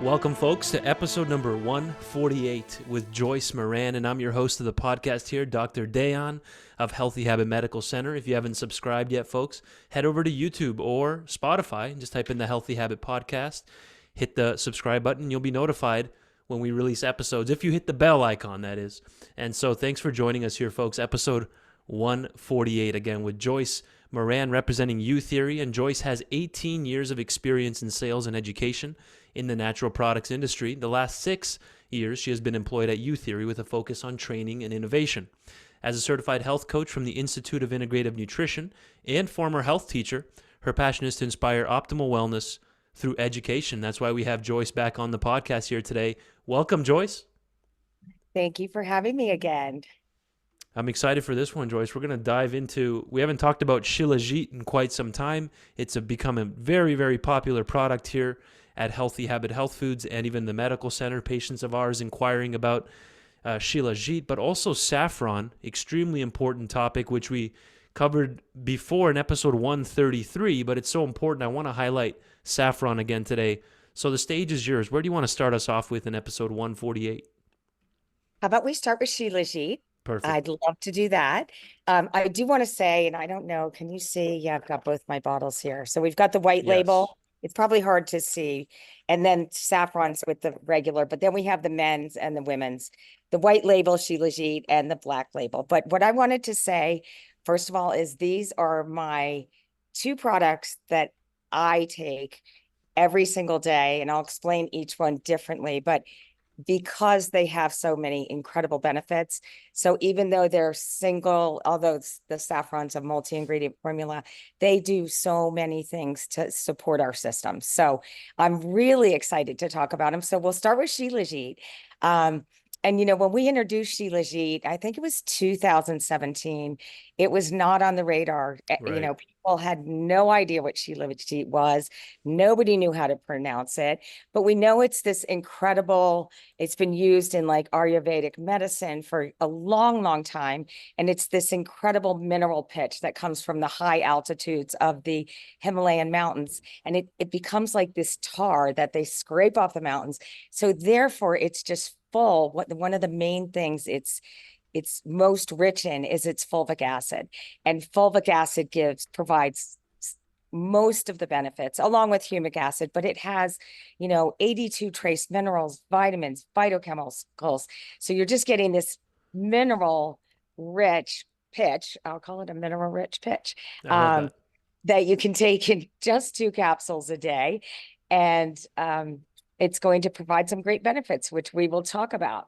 Welcome, folks, to episode number 148 with Joyce, Moran, and I'm your host of the podcast here, Dr. Dayan of Healthy Habit Medical Center. If you haven't subscribed yet, folks, head over to YouTube or Spotify and just type in the Healthy Habit Podcast. Hit the subscribe button. You'll be notified when we release episodes, if you hit the bell icon, that is. And so thanks for joining us here, folks. Episode 148, again, with Joyce Moran representing Youtheory. And Joyce has 18 years of experience in sales and education in the natural products industry. The last 6 years, she has been employed at Youtheory with a focus on training and innovation. As a certified health coach from the Institute of Integrative Nutrition and former health teacher, her passion is to inspire optimal wellness through education. That's why we have Joyce back on the podcast here today. Welcome, Joyce. Thank you for having me again. I'm excited for this one, Joyce. We're going to dive into, we haven't talked about Shilajit in quite some time. It's become a very, very popular product here at Healthy Habit Health Foods and even the medical center. Patients of ours inquiring about Shilajit, but also saffron, extremely important topic, which we covered before in episode 133, but it's so important. I want to highlight saffron again today. So the stage is yours. Where do you want to start us off with in episode 148? How about we start with Shilajit? Perfect. I'd love to do that. I do want to say, and I don't know, can you see? Yeah, I've got both my bottles here. So we've got the white label. It's probably hard to see. And then saffron's with the regular, but then we have the men's and the women's, the white label Shilajit and the black label. But what I wanted to say, first of all, is these are my 2 products that I take every single day, and I'll explain each one differently, but because they have so many incredible benefits. So even though they're single, although the saffron's a multi-ingredient formula, they do so many things to support our system. So I'm really excited to talk about them. So we'll start with Shilajit. And, you know, when we introduced Shilajit, I think it was 2017, it was not on the radar. Right. You know, people had no idea what Shilajit was. Nobody knew how to pronounce it, but we know it's this incredible, it's been used in like Ayurvedic medicine for a long, long time. And it's this incredible mineral pitch that comes from the high altitudes of the Himalayan mountains. And it becomes like this tar that they scrape off the mountains. So therefore it's just full. One of the main things it's most rich in is its fulvic acid, and fulvic acid provides most of the benefits along with humic acid, but it has, you know, 82 trace minerals, vitamins, phytochemicals. So you're just getting this mineral rich pitch. I'll call it a mineral rich pitch that you can take in just 2 capsules a day. And, it's going to provide some great benefits, which we will talk about.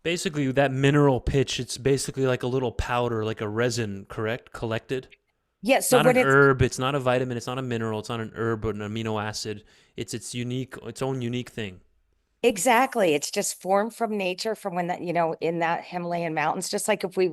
Basically, that mineral pitch, it's basically like a little powder, like a resin, correct? Collected? Yes. So not an herb, it's not a vitamin, it's not a mineral, it's not an herb or an amino acid. It's its own unique thing. Exactly. It's just formed from nature, from when that, you know, in that Himalayan mountains, just like if we,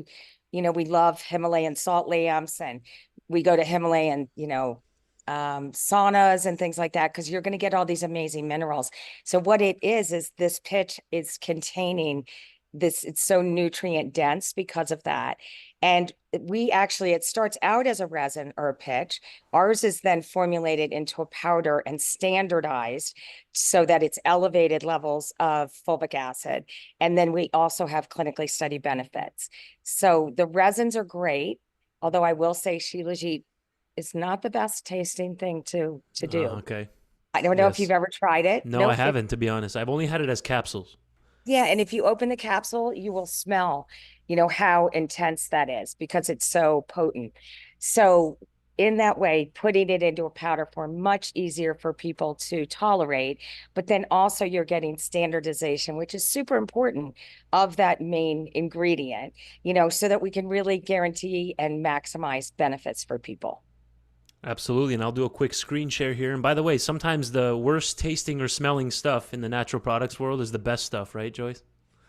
you know, we love Himalayan salt lamps and we go to Himalayan, you know, saunas and things like that, because you're going to get all these amazing minerals. So what it is this pitch is containing this, it's so nutrient dense because of that. And it starts out as a resin or a pitch. Ours is then formulated into a powder and standardized so that it's elevated levels of fulvic acid. And then we also have clinically studied benefits. So the resins are great, although I will say Shilajit is not the best tasting thing to do. Okay. I don't know if you've ever tried it. No, I haven't, to be honest. I've only had it as capsules. Yeah, and if you open the capsule, you will smell, you know, how intense that is because it's so potent. So in that way, putting it into a powder form, much easier for people to tolerate, but then also you're getting standardization, which is super important, of that main ingredient, you know, so that we can really guarantee and maximize benefits for people. Absolutely, and I'll do a quick screen share here. And by the way, sometimes the worst tasting or smelling stuff in the natural products world is the best stuff, right, Joyce?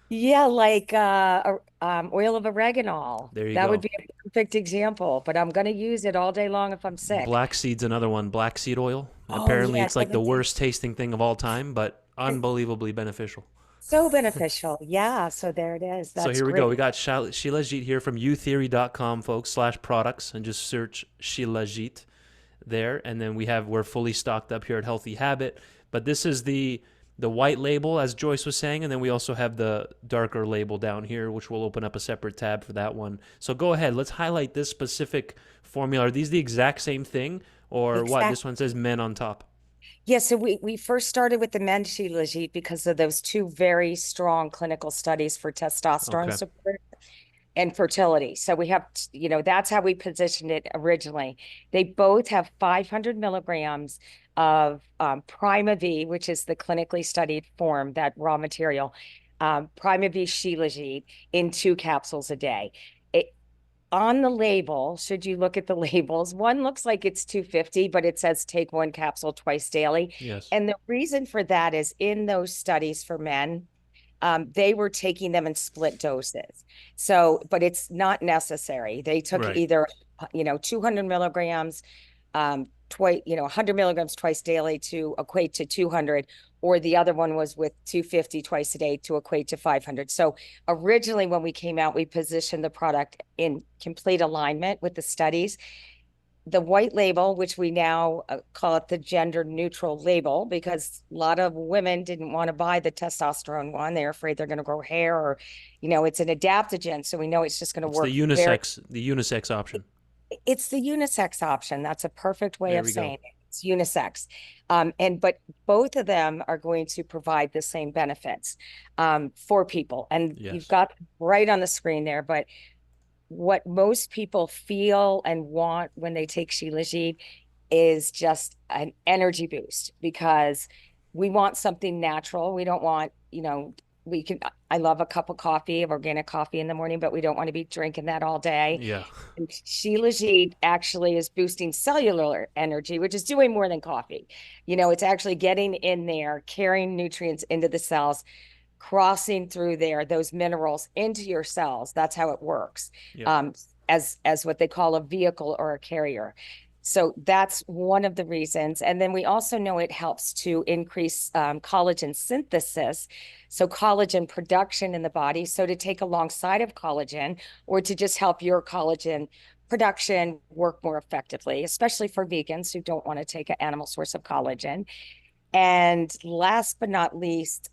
Yeah, like oil of oregano. There you That go. would be a perfect example, but I'm going to use it all day long if I'm sick. Black seed's another one, black seed oil. Oh, Apparently yeah, it's like the worst tasting thing of all time, but unbelievably beneficial. So beneficial. Yeah, so there it is. So here we go. We got Shilajit here from youtheory.com, folks, /products, and just search Shilajit there. And then we're fully stocked up here at Healthy Habit. But this is the the white label, as Joyce was saying, and then we also have the darker label down here, which will open up a separate tab for that one. So go ahead, let's highlight this specific formula. Are these the exact same thing, or what? Exactly. This one says men on top. Yeah, so we first started with the men Shilajit because of those two very strong clinical studies for testosterone Okay. support and fertility. So we have, that's how we positioned it originally. They both have 500 milligrams of Prima V, which is the clinically studied form, that raw material, Prima V Shilajit in 2 capsules a day. On the label, should you look at the labels, one looks like it's 250, but it says take 1 capsule twice daily. Yes. And the reason for that is in those studies for men, they were taking them in split doses. So, but it's not necessary. They took Right. either, 200 milligrams, twice, 100 milligrams twice daily to equate to 200, or the other one was with 250 twice a day to equate to 500. So originally when we came out, we positioned the product in complete alignment with the studies. The white label, which we now call it the gender neutral label, because a lot of women didn't want to buy the testosterone one. They're afraid they're going to grow hair, or, it's an adaptogen. So we know it's just going to It's work very, the unisex option. it's the unisex option. That's a perfect way There of we go. saying it. It's unisex. But both of them are going to provide the same benefits for people. And you've Yes. got right on the screen there, but what most people feel and want when they take Shilajit is just an energy boost, because we want something natural. We don't want, I love a cup of coffee, of organic coffee in the morning, but we don't want to be drinking that all day. Yeah. And Shilajit actually is boosting cellular energy, which is doing more than coffee. It's actually getting in there, carrying nutrients into the cells, crossing through there, those minerals into your cells. That's how it works. Yeah. Um, as what they call a vehicle or a carrier. So that's one of the reasons. And then we also know it helps to increase collagen synthesis. So collagen production in the body. So to take alongside of collagen, or to just help your collagen production work more effectively, especially for vegans who don't want to take an animal source of collagen. And last but not least,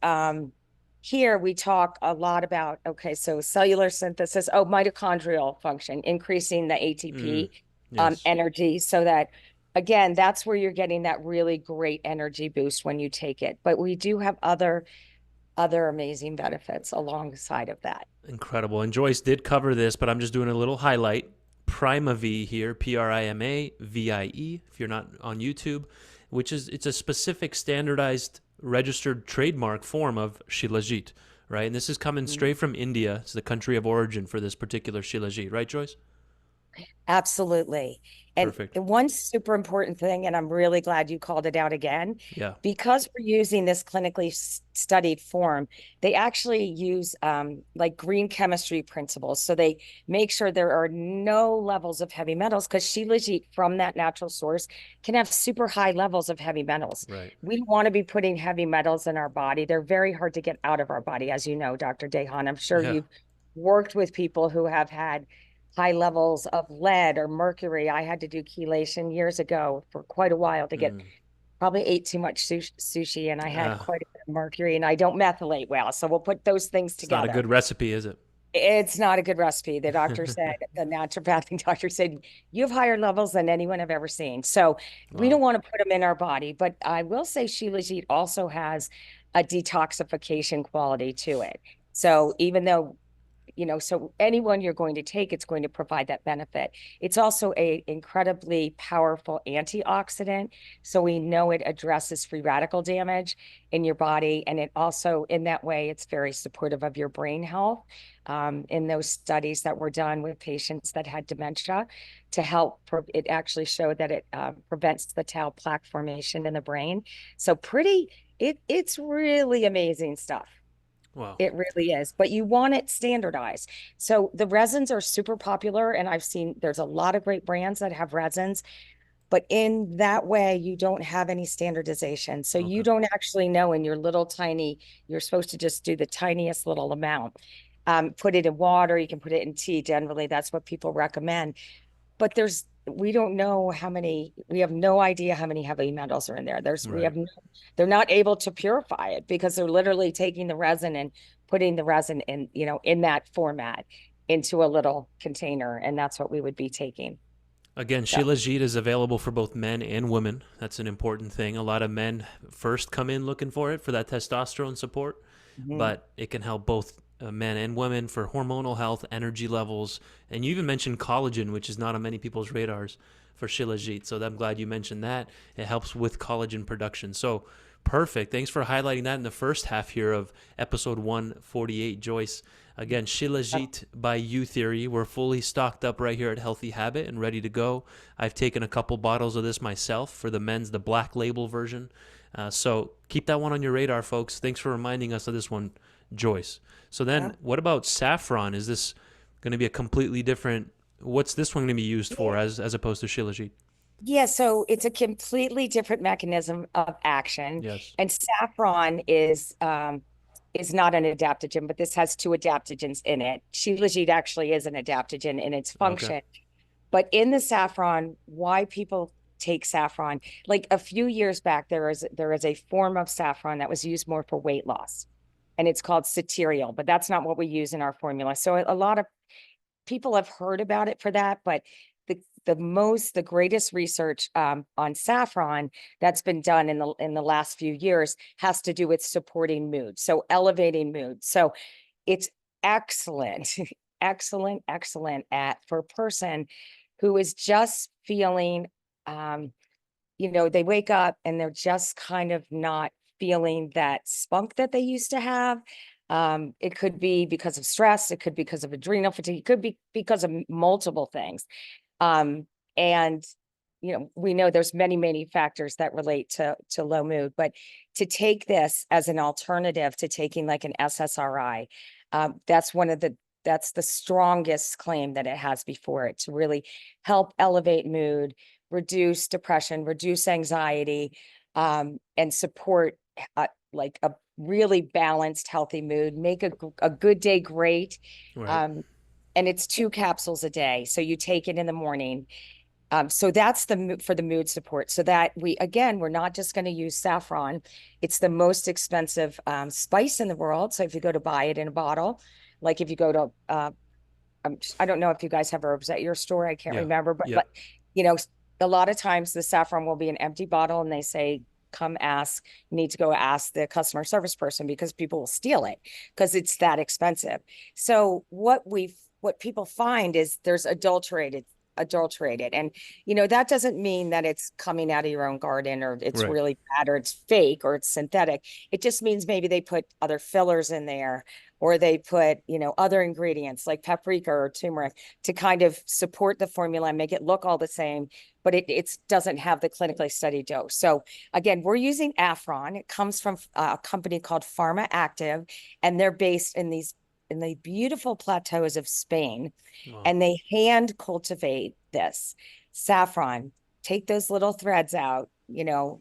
here we talk a lot about, okay, so cellular synthesis, mitochondrial function, increasing the ATP Yes. energy, so that, again, that's where you're getting that really great energy boost when you take it. But we do have other amazing benefits alongside of that. Incredible. And Joyce did cover this, but I'm just doing a little highlight. Prima V here, PRIMAVIE, if you're not on YouTube, it's a specific standardized registered trademark form of Shilajit, right? And this is coming straight from India. It's the country of origin for this particular Shilajit, right, Joyce? Absolutely. And Perfect. the one super important thing, and I'm really glad you called it out again, Yeah. because we're using this clinically studied form, they actually use like green chemistry principles. So they make sure there are no levels of heavy metals, because Shilajit from that natural source can have super high levels of heavy metals. Right. We don't want to be putting heavy metals in our body. They're very hard to get out of our body, as you know, Dr. Dehan. I'm sure Yeah. you've worked with people who have had high levels of lead or mercury. I had to do chelation years ago for quite a while to get, probably ate too much sushi, and I had Ah, quite a bit of mercury, and I don't methylate well. So we'll put those things it's not a together. good recipe, is it? It's not a good recipe. The doctor said, the naturopathic doctor said, you have higher levels than anyone I've ever seen. So we Wow. don't want to put them in our body. But I will say Shilajit also has a detoxification quality to it. So even though, so anyone you're going to take, it's going to provide that benefit. It's also a incredibly powerful antioxidant. So we know it addresses free radical damage in your body. And it also, in that way, it's very supportive of your brain health. In those studies that were done with patients that had dementia, to help, it actually showed that it prevents the tau plaque formation in the brain. So it's really amazing stuff. Wow. It really is, but you want it standardized. So the resins are super popular, and I've seen there's a lot of great brands that have resins, but in that way, you don't have any standardization. So you Okay. don't actually know in your little tiny, you're supposed to just do the tiniest little amount. Put it in water, you can put it in tea. Generally, that's what people recommend. But there's we don't know how many, we have no idea how many heavy metals are in there. We Right. have, they're not able to purify it because they're literally taking the resin and putting the resin in, in that format into a little container. And that's what we would be taking. Again, So, Shilajit is available for both men and women. That's an important thing. A lot of men first come in looking for it for that testosterone support, mhm. but it can help both men and women for hormonal health, energy levels, and you even mentioned collagen, which is not on many people's radars for Shilajit. So I'm glad you mentioned that. It helps with collagen production. So perfect. Thanks for highlighting that in the first half here of episode 148, Joyce. Again, Shilajit by Youtheory. We're fully stocked up right here at Healthy Habit and ready to go. I've taken a couple bottles of this myself for the men's, the black label version. So keep that one on your radar, folks. Thanks for reminding us of this one, Joyce. So then, what about saffron? Is this going to be a completely different? What's this one going to be used for as opposed to Shilajit? Yeah, so it's a completely different mechanism of action. Yes. And saffron is not an adaptogen, but this has two adaptogens in it. Shilajit actually is an adaptogen in its Okay. function. But in the saffron, why people take saffron, like a few years back, there is a form of saffron that was used more for weight loss, and it's called ceteriol, but that's not what we use in our formula. So a lot of people have heard about it for that, but the greatest research on saffron that's been done in the last few years has to do with supporting mood, so elevating mood. So it's excellent, excellent at for a person who is just feeling, they wake up and they're just kind of not feeling that spunk that they used to have. It could be because of stress, it could be because of adrenal fatigue, it could be because of multiple things. And we know there's many factors that relate to low mood, but to take this as an alternative to taking like an SSRI, that's the strongest claim that it has before it, to really help elevate mood, reduce depression, reduce anxiety, and support like a really balanced, healthy mood, make a good day great. Right. Um, and it's 2 capsules a day. So you take it in the morning. So that's for the mood support. So that we're not just going to use saffron. It's the most expensive spice in the world. So if you go to buy it in a bottle, like if you go to, I don't know if you guys have herbs at your store. I can't Yeah. remember, but Yep. you know, a lot of times the saffron will be an empty bottle, and they say, "Come ask." You need to go ask the customer service person because people will steal it because it's that expensive. So what people find is there's adulterated, and that doesn't mean that it's coming out of your own garden, or it's Right. really bad, or it's fake, or it's synthetic. It just means maybe they put other fillers in there, or they put other ingredients like paprika or turmeric to kind of support the formula and make it look all the same, but it doesn't have the clinically studied dose. So again, we're using Afron. It comes from a company called Pharma Active, and they're based in the beautiful plateaus of Spain, Wow. and they hand cultivate this saffron, take those little threads out,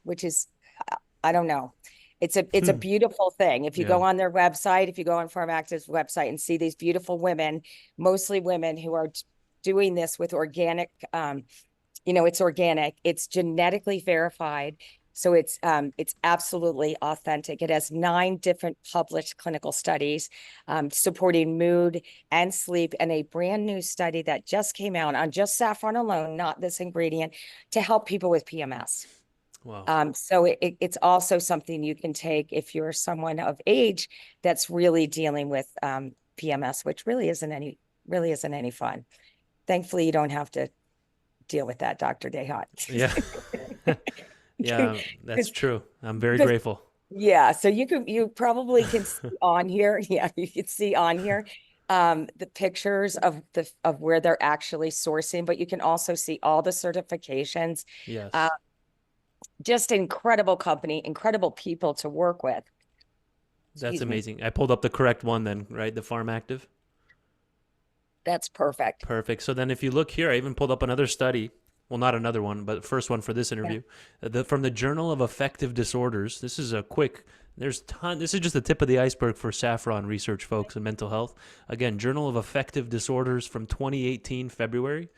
which is, I don't know. It's a beautiful thing. If you Yeah. go on their website, if you go on Pharmactive's website and see these beautiful women, mostly women who are doing this with organic, it's organic, it's genetically verified. So it's absolutely authentic. It has 9 different published clinical studies supporting mood and sleep, and a brand new study that just came out on just saffron alone, not this ingredient, to help people with PMS. Wow. So it's also something you can take if you're someone of age that's really dealing with PMS, which really isn't any fun. Thankfully, you don't have to deal with that, Dr. Dehat. Yeah. Yeah, that's Because true. I'm very grateful. yeah, so you probably can see on here. Yeah, you can see on here the pictures of where they're actually sourcing, but you can also see all the certifications. Uh, Yes. just incredible company, incredible people to work with. That's Excuse me. amazing. I pulled up the correct one then, right? The Farm Active. That's perfect. Perfect. So then if you look here, I even pulled up another study. Well, not another one, but first one for this Yeah. interview. From the Journal of Affective Disorders. This is a quick This is just the tip of the iceberg for saffron research, folks, and mental health. Again, Journal of Affective Disorders from 2018, February,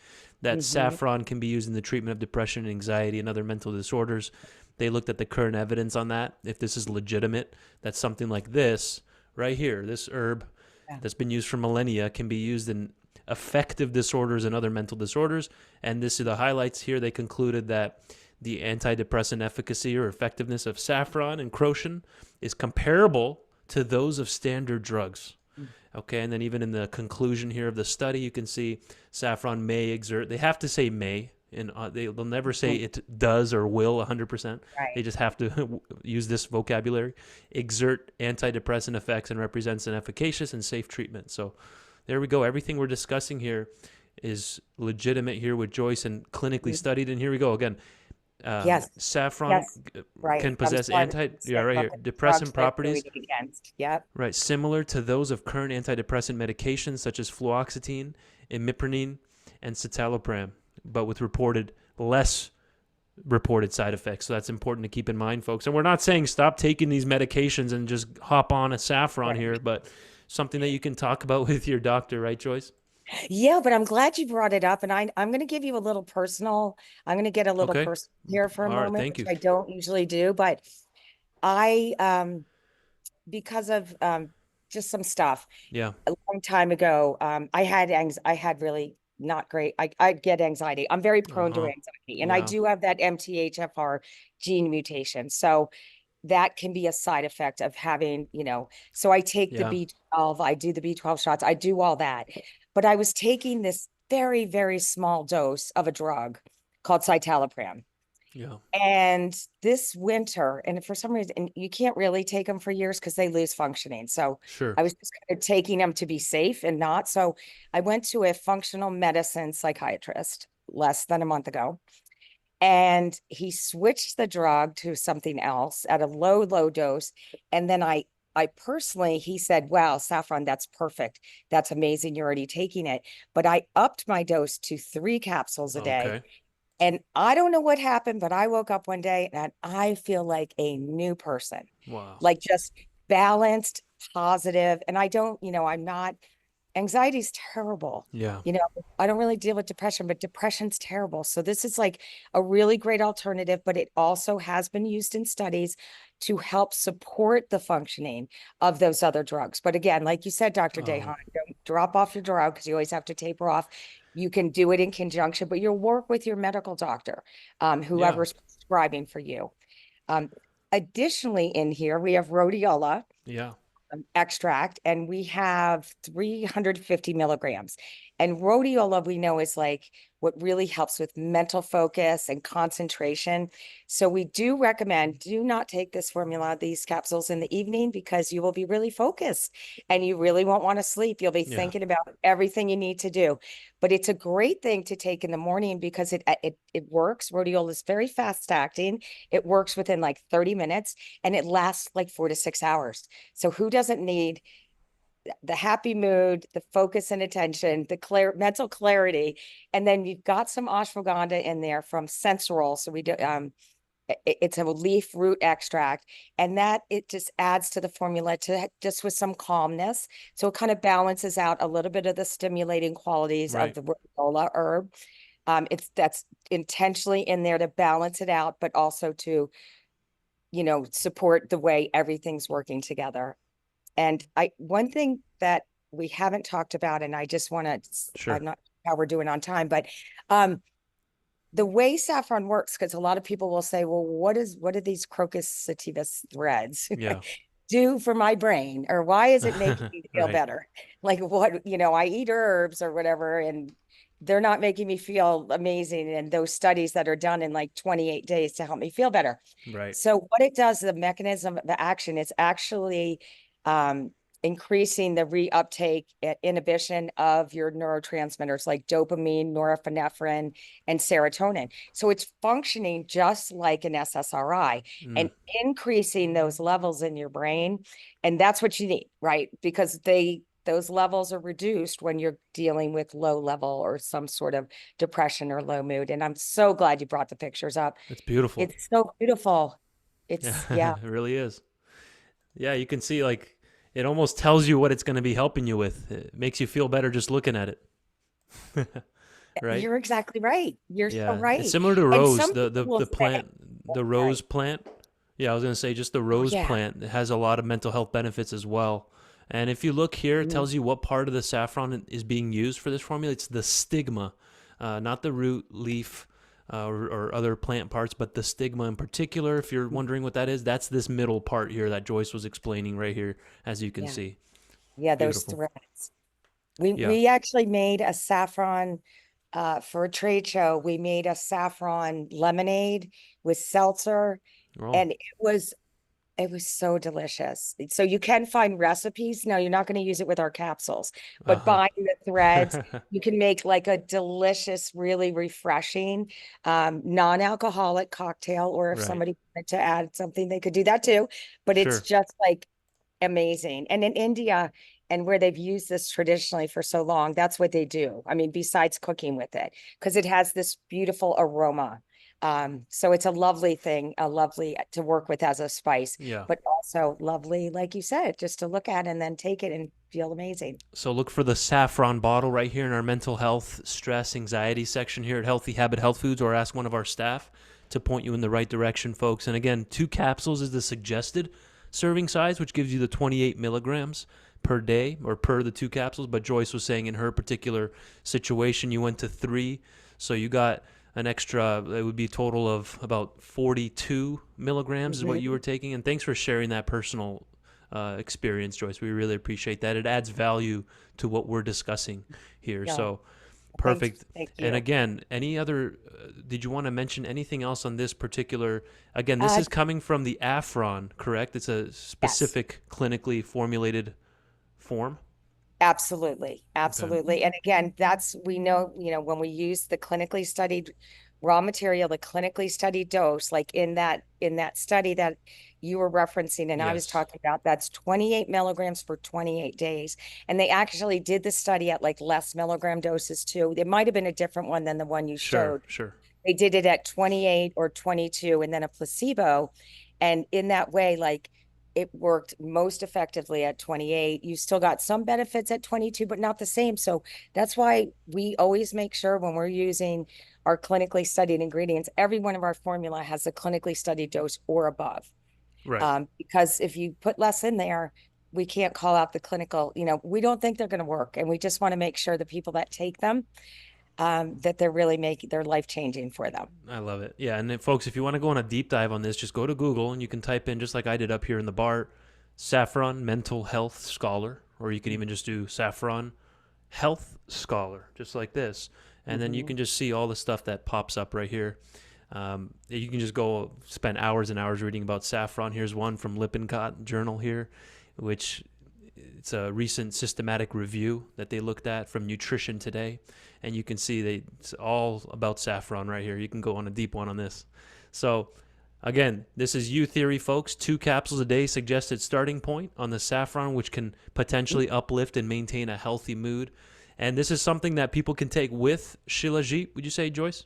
that Hmm. saffron can be used in the treatment of depression, anxiety, and other mental disorders. They looked at the current evidence on that, if this is legitimate, that something like this right here, this herb Yeah. that's been used for millennia, can be used in affective disorders and other mental disorders. And this is the highlights here. They concluded that the antidepressant efficacy or effectiveness of saffron and crocin is comparable to those of standard drugs. Okay, and then even in the conclusion here of the study, you can see saffron may exert, they have to say may, and they'll never say Mhm. it does or will 100%. They Right. just have to use this vocabulary, exert antidepressant effects and represents an efficacious and safe treatment. So there we go. Everything we're discussing here is legitimate here with Joyce and clinically Mhm. studied. And here we go again. Yes. Saffron Yes. Right. can I'm possess sorry to yeah, say right about here, the drugs depressant they're doing properties, it against. Yep. right, similar to those of current antidepressant medications such as fluoxetine, imipramine, and citalopram, but with less reported side effects. So that's important to keep in mind, folks. And we're not saying stop taking these medications and just hop on a saffron Right. here, but something that you can talk about with your doctor, right, Joyce? Yeah, but I'm glad you brought it up. And I'm going to give you a little personal. I'm going to get a little Okay. personal here for a All right. moment, Thank which you. I don't usually do. But I, because of just some stuff Yeah. a long time ago, I had really not great. I get anxiety. I'm very Uh prone to huh. anxiety, and I Yeah. do have that MTHFR gene mutation. So that can be a side effect of having, so I take the Yeah. B12, I do the B12 shots, I do all that. But I was taking this very, very small dose of a drug called citalopram. Yeah. And this winter, and for some reason, and you can't really take them for years because they lose functioning. So Sure. I was just kind of taking them to be safe and not. So I went to a functional medicine psychiatrist less than a month ago, and he switched the drug to something else at a low dose. And then I personally, he said, wow, Saffron, that's perfect. That's amazing. You're already taking it. But I upped my dose to 3 capsules a day. Okay. And I don't know what happened, but I woke up one day and I feel like a new person, Wow. like just balanced, positive. And I don't, I'm not, anxiety is terrible. Yeah. You know, I don't really deal with depression, but depression's terrible. So this is like a really great alternative, but it also has been used in studies to help support the functioning of those other drugs. But again, like you said, Dr. Oh. Dehan, don't drop off your drug because you always have to taper off. You can do it in conjunction, but you'll work with your medical doctor, Yeah. whoever's prescribing for you. Um, Additionally, in here, we have rhodiola Yeah. extract, and we have 350 milligrams. And rhodiola, we know, is like what really helps with mental focus and concentration. So we do recommend, do not take this formula, these capsules in the evening, because you will be really focused and you really won't want to sleep. You'll be Yeah. thinking about everything you need to do. But it's a great thing to take in the morning because it works. Rhodiola is very fast acting. It works within like 30 minutes and it lasts like 4 to 6 hours. So who doesn't need the happy mood, the focus and attention, the mental clarity, and then you've got some ashwagandha in there from sensorol. So we do it's a leaf root extract, and that it just adds to the formula to just with some calmness. So it kind of balances out a little bit of the stimulating qualities of Right. the rhodiola herb. That's intentionally in there to balance it out, but also to support the way everything's working together. And one thing that we haven't talked about, and I just want to, I'm Sure. not sure how we're doing on time, but um, the way saffron works, because a lot of people will say, well, what do these crocus sativas threads Yeah. do for my brain? Or why is it making me feel Right. better? Like I eat herbs or whatever, and they're not making me feel amazing. And those studies that are done in like 28 days to help me feel better. Right. So what it does, the mechanism of the action, is actually um, increasing the reuptake inhibition of your neurotransmitters like dopamine, norepinephrine, and serotonin. So it's functioning just like an SSRI Mm. and increasing those levels in your brain. And that's what you need, right? Because those levels are reduced when you're dealing with low level or some sort of depression or low mood. And I'm so glad you brought the pictures up. It's beautiful. It's so beautiful. Yeah. It's, yeah. It really is. Yeah, you can see like it almost tells you what it's going to be helping you with. It makes you feel better just looking at it. Right? You're exactly right. You're so Yeah. It's right. similar to And rose, some the people the will the say, plant, oh, the rose sorry. plant. Yeah, I was going to say just the Oh, rose yeah. plant has a lot of mental health benefits as well. And if you look here, it Mhm. tells you what part of the saffron is being used for this formula. It's the stigma, not the root, leaf, or other plant parts, but the stigma in particular. If you're wondering what that is, that's this middle part here that Joyce was explaining right here, as you can Yeah. see. Yeah, those Beautiful. threads. We Yeah. we actually made a saffron for a trade show. We made a saffron lemonade with seltzer, Oh. and it was so delicious. So you can find recipes. No, you're not going to use it with our capsules, but Uh buying the threads, huh. you can make like a delicious, really refreshing, non-alcoholic cocktail. Or if Right. somebody wanted to add something, they could do that too. But it's Sure. just like amazing. And in India, and where they've used this traditionally for so long, that's what they do. I mean, besides cooking with it, because it has this beautiful aroma. So it's a lovely thing, a lovely to work with as a spice, Yeah. but also lovely, like you said, just to look at and then take it and feel amazing. So look for the saffron bottle right here in our mental health, stress, anxiety section here at Healthy Habit Health Foods, or ask one of our staff to point you in the right direction, folks. And again, 2 capsules is the suggested serving size, which gives you the 28 milligrams per day or per the 2 capsules. But Joyce was saying in her particular situation, you went to 3. So you got an extra, it would be a total of about 42 milligrams is what you Mhm. were taking. And thanks for sharing that personal experience, Joyce. We really appreciate that. It adds value to what we're discussing here. Yeah, So thanks. perfect. Thank And you. again, any other, did you want to mention anything else on this particular? Again, this Uh, is coming from the Affron, correct? It's a yes. specific clinically formulated form. Absolutely, Okay. absolutely. And again, that's we know, when we use the clinically studied raw material, the clinically studied dose, like in that study that you were referencing and I was Yes. talking about, that's 28 milligrams for 28 days. And they actually did the study at like less milligram doses too. It might have been a different one than the one you Sure. showed. Sure. They did it at 28 or 22 and then a placebo. And in that way, like it worked most effectively at 28. You still got some benefits at 22, but not the same. So that's why we always make sure when we're using our clinically studied ingredients, every one of our formula has a clinically studied dose or above. Right. Because if you put less in there, we can't call out the clinical, we don't think they're going to work. And we just want to make sure the people that take them, that they're really making their life changing for them. I love it. Yeah, and then, folks, if you want to go on a deep dive on this, just go to Google and you can type in, just like I did up here in the bar, Saffron Mental Health Scholar, or you can even just do Saffron Health Scholar, just like this. And then you Mhm. can just see all the stuff that pops up right here. You can just go spend hours and hours reading about saffron. Here's one from Lippincott Journal here, which it's a recent systematic review that they looked at from Nutrition Today, and you can see it's all about saffron right here. You can go on a deep one on this. So again, this is Youtheory, folks. 2 capsules a day suggested starting point on the saffron, which can potentially uplift and maintain a healthy mood. And this is something that people can take with Shilajit, would you say, Joyce?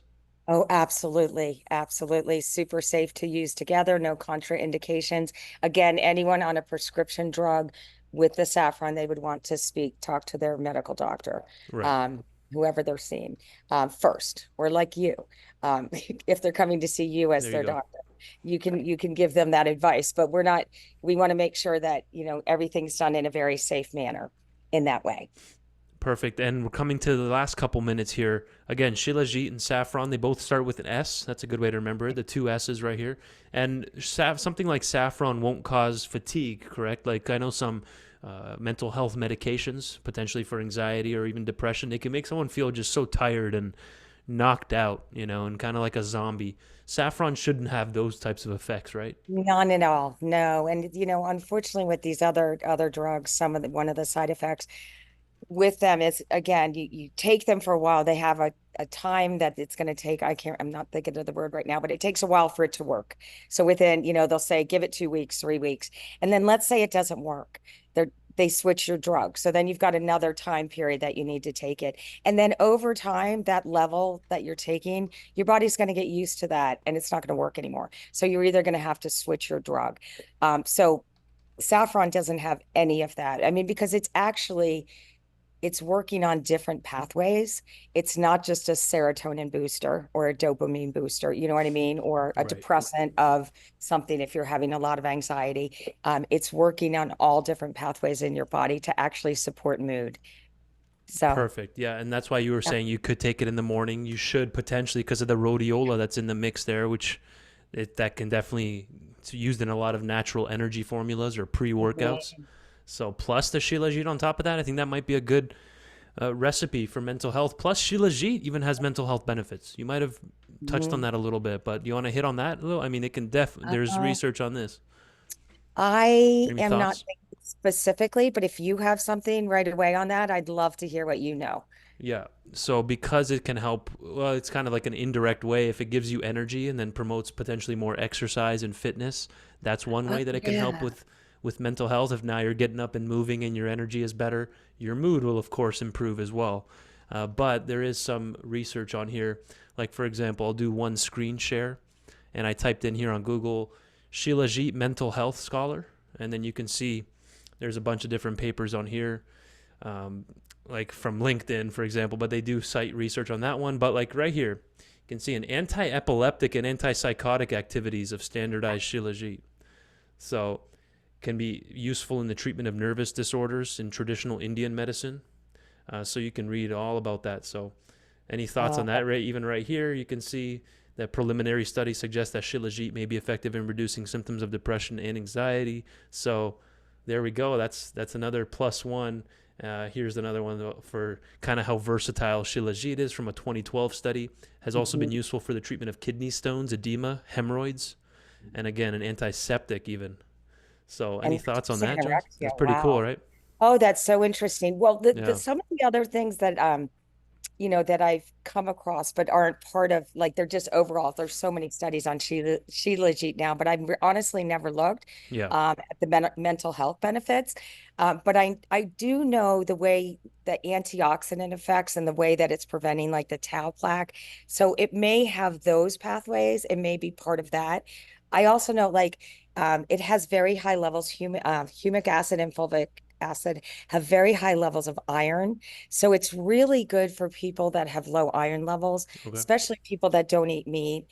Oh, absolutely. Absolutely. Super safe to use together. No contraindications. Again, anyone on a prescription drug with the saffron, they would want to talk to their medical doctor, Right. um, whoever they're seeing, first, or like you, if they're coming to see you as There you their go. doctor, you can give them that advice. But we want to make sure that, everything's done in a very safe manner in that way. Perfect. And we're coming to the last couple minutes here. Again, Shilajit and Saffron, they both start with an S. That's a good way to remember it. The 2 S's right here. And something like saffron won't cause fatigue, correct? Like I know some mental health medications, potentially for anxiety or even depression, they can make someone feel just so tired and knocked out, and kind of like a zombie. Saffron shouldn't have those types of effects, right? None at all. No. And unfortunately with these other drugs, one of the side effects with them is again, you take them for a while. They have a time that it's going to take. I'm not thinking of the word right now, but it takes a while for it to work. So within, they'll say, give it 2 weeks, 3 weeks. And then let's say it doesn't work. They switch your drug. So then you've got another time period that you need to take it. And then over time, that level that you're taking, your body's going to get used to that and it's not going to work anymore. So you're either going to have to switch your drug. So Saffron doesn't have any of that. I mean, because it's working on different pathways. It's not just a serotonin booster or a dopamine booster, you know what I mean? Or a Right. depressant of something if you're having a lot of anxiety. It's working on all different pathways in your body to actually support mood. So, Perfect. Yeah, and that's why you were yeah. saying you could take it in the morning. You should potentially because of the rhodiola that's in the mix there, which that can definitely it's used in a lot of natural energy formulas or pre-workouts. Mhm. So plus the Shilajit on top of that, I think that might be a good recipe for mental health. Plus Shilajit even has mental health benefits. You might have touched on Mhm. that a little bit, but do you want to hit on that a little? I mean, it can there's Uh, research on this. I Any am not thoughts? thinking specifically, but if you have something right away on that, I'd love to hear what you know. Yeah. So because it can help, well, it's kind of like an indirect way. If it gives you energy and then promotes potentially more exercise and fitness, that's one Oh, way that it can help yeah. with mental health. If now you're getting up and moving and your energy is better, your mood will of course improve as well. But there is some research on here. Like for example, I'll do one screen share, and I typed in here on Google Shilajit mental health scholar, and then you can see there's a bunch of different papers on here um, like from LinkedIn, for example, but they do cite research on that one. But like right here, you can see an anti-epileptic and antipsychotic activities of standardized Shilajit. So can be useful in the treatment of nervous disorders in traditional Indian medicine. So you can read all about that. So any thoughts on Uh, that? Right, even right here, you can see that preliminary study suggests that Shilajit may be effective in reducing symptoms of depression and anxiety. So there we go. That's another plus one. Here's another one for kind of how versatile Shilajit is from a 2012 study. Has also been mhm. useful for the treatment of kidney stones, edema, hemorrhoids, and again an antiseptic even. So any And thoughts on reducing that, Joyce? anorexia. That's pretty cool, Wow. right? Oh, that's so interesting. Well, Yeah. some of the other things that that I've come across but aren't part of like they're just overall. There's so many studies on Shilajit now, but I've honestly never looked Yeah. at the mental health benefits. But I do know the way the antioxidant effects and the way that it's preventing like the tau plaque. So it may have those pathways. It may be part of that. I also know like it has very high levels humic acid and fulvic acid have very high levels of iron. So it's really good for people that have low iron levels, Okay. especially people that don't eat meat.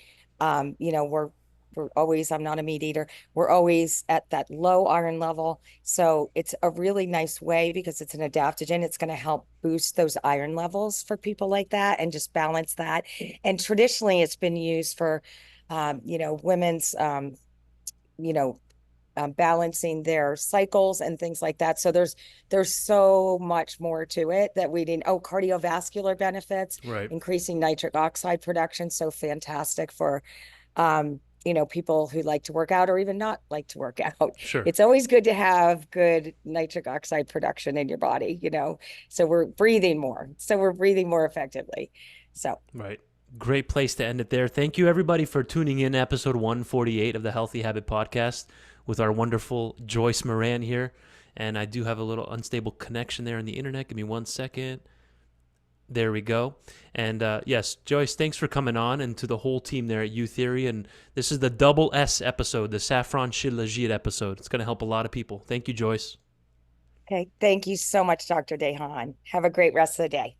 We're always, I'm not a meat eater. We're always at that low iron level. So it's a really nice way because it's an adaptogen. It's going to help boost those iron levels for people like that and just balance that. And traditionally it's been used for women's you know, balancing their cycles and things like that. So there's so much more to it that we didn't. Oh, cardiovascular benefits, Right. increasing nitric oxide production, so fantastic for people who like to work out or even not like to work out. Sure. It's always good to have good nitric oxide production in your body. So we're breathing more effectively. So Right. Great place to end it there. Thank you, everybody, for tuning in to episode 148 of the Healthy Habit Podcast with our wonderful Joyce Moran here. And I do have a little unstable connection there on the internet. Give me 1 second. There we go. And yes, Joyce, thanks for coming on and to the whole team there at Youtheory. And this is the double S episode, the Saffron Shilajit episode. It's going to help a lot of people. Thank you, Joyce. okay, thank you so much, Dr. Dehan. Have a great rest of the day.